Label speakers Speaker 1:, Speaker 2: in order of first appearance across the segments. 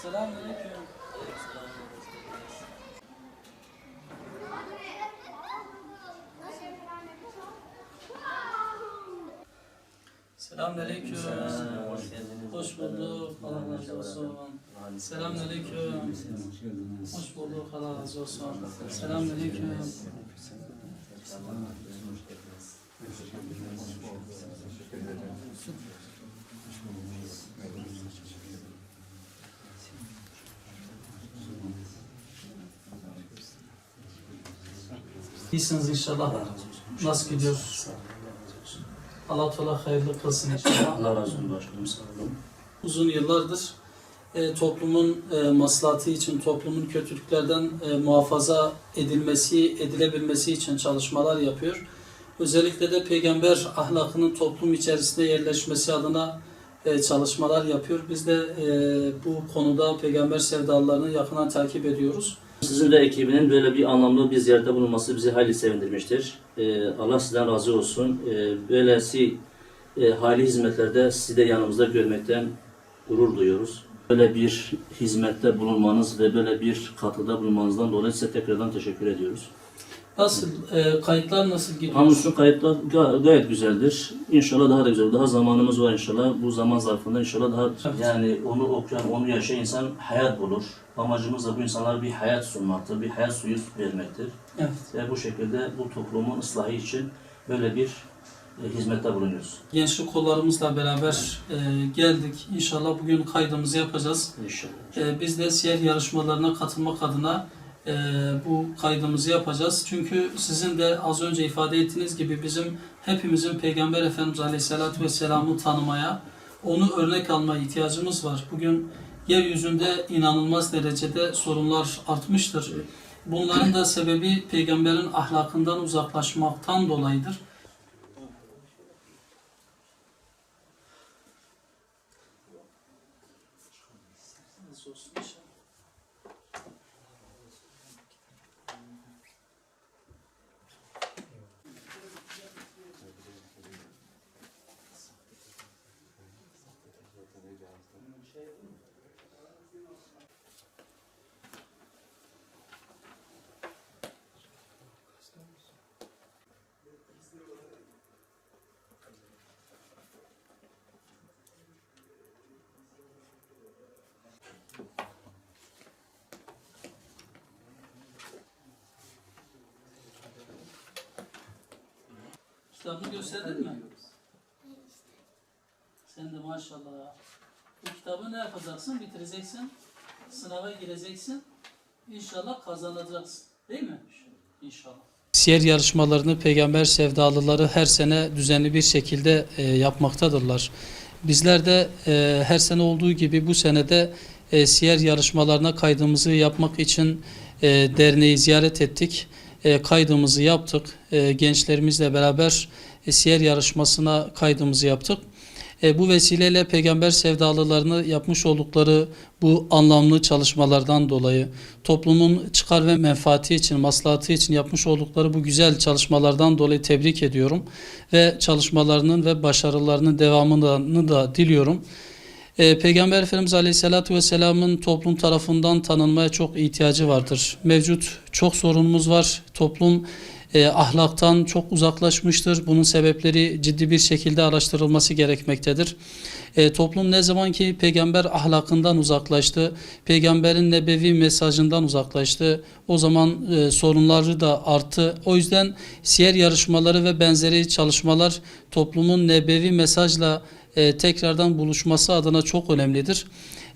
Speaker 1: Selamünaleyküm. Selamünaleyküm. Hoş bulduk. Allah razı olsun. Selamünaleyküm. Hoş bulduk. Allah razı olsun. Selamünaleyküm. İyisiniz inşallah. Nasıl gidiyor? Allah Teala hayırlı kılsın inşallah.
Speaker 2: Allah razı olsun başkanım, sağ olun.
Speaker 1: Uzun yıllardır toplumun maslahatı için, toplumun kötülüklerden muhafaza edilebilmesi için çalışmalar yapıyor. Özellikle de peygamber ahlakının toplum içerisinde yerleşmesi adına çalışmalar yapıyor. Biz de bu konuda peygamber sevdalarını yakından takip ediyoruz.
Speaker 2: Sizin ve ekibinin böyle bir anlamlı bir ziyarette bulunması bizi hayli sevindirmiştir. Allah sizden razı olsun. Böylesi hayli hizmetlerde sizi de yanımızda görmekten gurur duyuyoruz. Böyle bir hizmette bulunmanız ve böyle bir katkıda bulunmanızdan dolayı size tekrardan teşekkür ediyoruz.
Speaker 1: Nasıl, kayıtlar nasıl gidiyor?
Speaker 2: Hamdolsun kayıtlar gayet güzeldir. İnşallah daha da güzel. Daha zamanımız var inşallah. Bu zaman zarfında inşallah daha yani onu okuyan, onu yaşayan insan hayat bulur. Amacımız da bu insanlara bir hayat sunmaktır, bir hayat suyu vermektir.
Speaker 1: Evet.
Speaker 2: Ve bu şekilde bu toplumun ıslahı için böyle bir hizmette bulunuyoruz.
Speaker 1: Gençlik kollarımızla beraber geldik. İnşallah bugün kaydımızı yapacağız.
Speaker 2: İnşallah.
Speaker 1: Biz de siyer yarışmalarına katılmak adına bu kaydımızı yapacağız. Çünkü sizin de az önce ifade ettiğiniz gibi bizim hepimizin Peygamber Efendimiz Aleyhisselatü Vesselam'ı tanımaya, onu örnek almaya ihtiyacımız var. Bugün yeryüzünde inanılmaz derecede sorunlar artmıştır. Bunların da sebebi peygamberin ahlakından uzaklaşmaktan dolayıdır. Kitabını gösterdin mi? Sen de maşallah. Bu kitabı ne yapacaksın? Bitireceksin. Sınava gireceksin. İnşallah kazanacaksın. Değil mi? İnşallah. Siyer yarışmalarını peygamber sevdalıları her sene düzenli bir şekilde yapmaktadırlar. Bizler de her sene olduğu gibi bu senede siyer yarışmalarına kaydımızı yapmak için derneği ziyaret ettik. Kaydımızı yaptık. Gençlerimizle beraber siyer yarışmasına kaydımızı yaptık. Bu vesileyle peygamber sevdalılarını yapmış oldukları bu anlamlı çalışmalardan dolayı, toplumun çıkar ve menfaati için, maslahatı için yapmış oldukları bu güzel çalışmalardan dolayı tebrik ediyorum. Ve çalışmalarının ve başarılarının devamını da diliyorum. Peygamber Efendimiz Aleyhisselatü Vesselam'ın toplum tarafından tanınmaya çok ihtiyacı vardır. Mevcut çok sorunumuz var. Toplum ahlaktan çok uzaklaşmıştır. Bunun sebepleri ciddi bir şekilde araştırılması gerekmektedir. Toplum ne zaman ki peygamber ahlakından uzaklaştı, peygamberin nebevi mesajından uzaklaştı, o zaman sorunları da arttı. O yüzden siyer yarışmaları ve benzeri çalışmalar toplumun nebevi mesajla tekrardan buluşması adına çok önemlidir.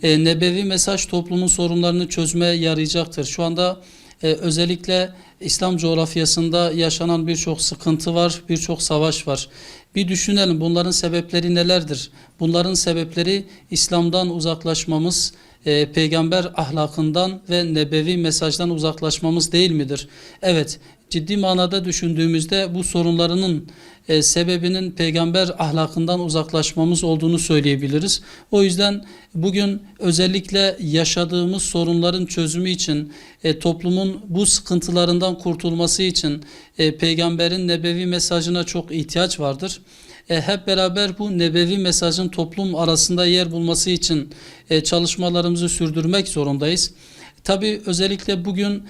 Speaker 1: Nebevi mesaj toplumun sorunlarını çözmeye yarayacaktır. Şu anda özellikle İslam coğrafyasında yaşanan birçok sıkıntı var, birçok savaş var. Bir düşünelim bunların sebepleri nelerdir? Bunların sebepleri İslam'dan uzaklaşmamız, peygamber ahlakından ve nebevi mesajdan uzaklaşmamız değil midir? Evet, ciddi manada düşündüğümüzde bu sorunlarının sebebinin peygamber ahlakından uzaklaşmamız olduğunu söyleyebiliriz. O yüzden bugün özellikle yaşadığımız sorunların çözümü için, toplumun bu sıkıntılarından kurtulması için peygamberin nebevi mesajına çok ihtiyaç vardır. hep beraber bu nebevi mesajın toplum arasında yer bulması için çalışmalarımızı sürdürmek zorundayız. Tabii özellikle bugün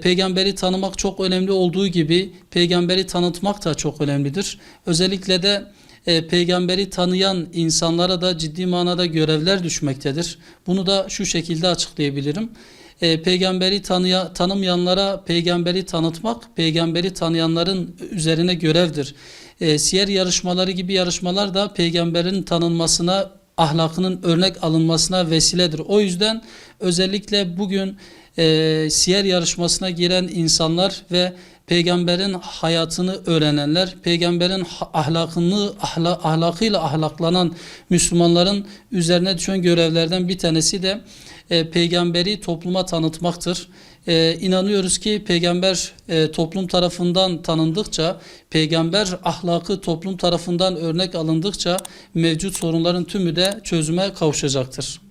Speaker 1: peygamberi tanımak çok önemli olduğu gibi peygamberi tanıtmak da çok önemlidir. Özellikle de peygamberi tanıyan insanlara da ciddi manada görevler düşmektedir. Bunu da şu şekilde açıklayabilirim. Peygamberi tanımayanlara peygamberi tanıtmak, peygamberi tanıyanların üzerine görevdir. Siyer yarışmaları gibi yarışmalar da peygamberin tanınmasına, ahlakının örnek alınmasına vesiledir. O yüzden özellikle bugün siyer yarışmasına giren insanlar ve peygamberin hayatını öğrenenler, peygamberin ahlakıyla ahlaklanan Müslümanların üzerine düşen görevlerden bir tanesi de peygamberi topluma tanıtmaktır. İnanıyoruz ki peygamber toplum tarafından tanındıkça, peygamber ahlakı toplum tarafından örnek alındıkça mevcut sorunların tümü de çözüme kavuşacaktır.